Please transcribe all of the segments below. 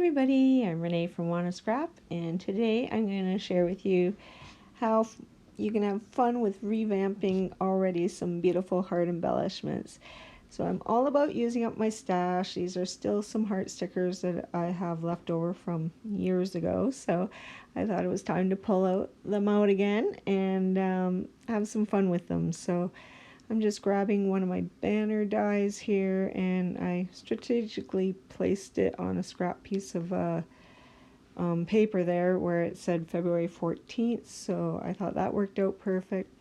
everybody, I'm Renee from Wanna Scrap, and today I'm going to share with you how you can have fun with revamping already some beautiful heart embellishments. So I'm all about using up my stash. These are still some heart stickers that I have left over from years ago, so I thought it was time to pull them out again and have some fun with them. So I'm just grabbing one of my banner dies here, and I strategically placed it on a scrap piece of paper there where it said February 14th, so I thought that worked out perfect.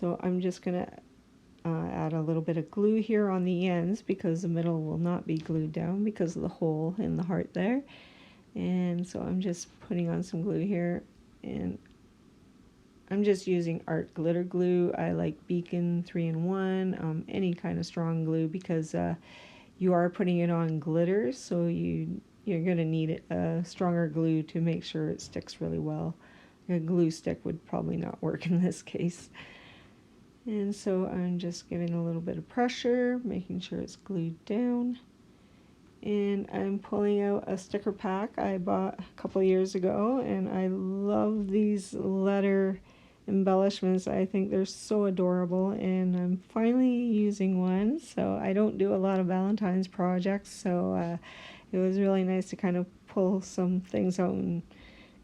So I'm just going to add a little bit of glue here on the ends because the middle will not be glued down because of the hole in the heart there. And so I'm just putting on some glue here, and I'm just using art glitter glue. I like Beacon 3-in-1, any kind of strong glue, because you are putting it on glitter, so you're going to need a stronger glue to make sure it sticks really well. A glue stick would probably not work in this case. And so I'm just giving a little bit of pressure, making sure it's glued down. And I'm pulling out a sticker pack I bought a couple years ago, and I love these letter embellishments. I think they're so adorable, and I'm finally using one. So I don't do a lot of Valentines projects, so it was really nice to kind of pull some things out and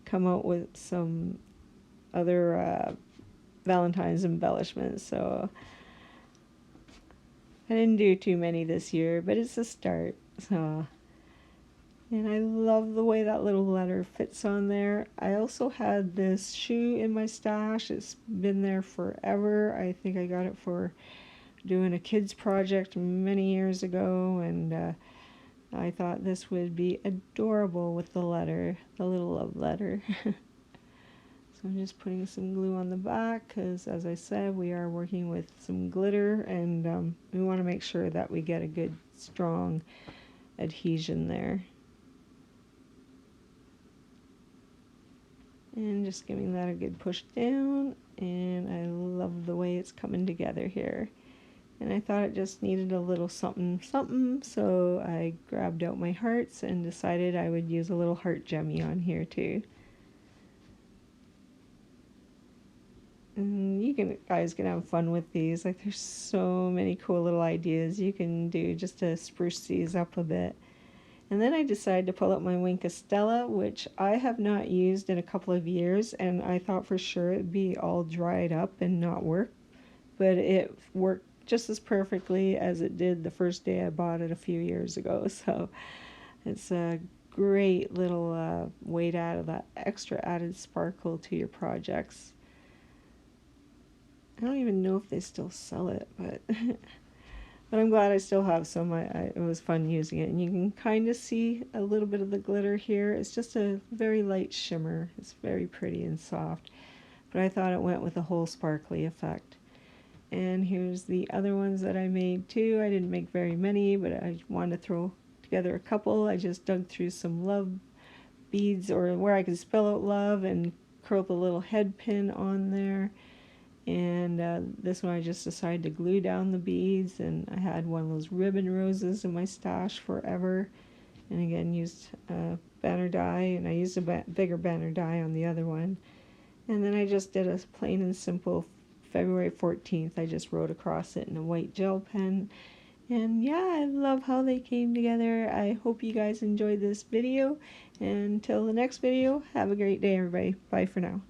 come out with some other Valentine's embellishments. So I didn't do too many this year, but it's a start. So, and I love the way that little letter fits on there. I also had this shoe in my stash. It's been there forever. I think I got it for doing a kids project many years ago, and I thought this would be adorable with the letter, the little love letter. So I'm just putting some glue on the back because, as I said, we are working with some glitter, and we want to make sure that we get a good strong adhesion there. And just giving that a good push down, and I love the way it's coming together here. And I thought it just needed a little something something, so I grabbed out my hearts and decided I would use a little heart gemmy on here too. And you guys can have fun with these. Like, there's so many cool little ideas you can do just to spruce these up a bit. And then I decided to pull out my Wink Estella, which I have not used in a couple of years, and I thought for sure it'd be all dried up and not work, but it worked just as perfectly as it did the first day I bought it a few years ago. So it's a great little way to add that extra added sparkle to your projects. I don't even know if they still sell it, but but I'm glad I still have some. It was fun using it, and you can kind of see a little bit of the glitter here. It's just a very light shimmer. It's very pretty and soft, but I thought it went with a whole sparkly effect. And here's the other ones that I made too. I didn't make very many, but I wanted to throw together a couple. I just dug through some love beads, or where I could spell out love, and curled a little head pin on there. And this one I just decided to glue down the beads, and I had one of those ribbon roses in my stash forever, and again used a banner die, and I used a bigger banner die on the other one. And then I just did a plain and simple February 14th. I just wrote across it in a white gel pen, and yeah, I love how they came together. I hope you guys enjoyed this video, and until the next video, have a great day everybody. Bye for now.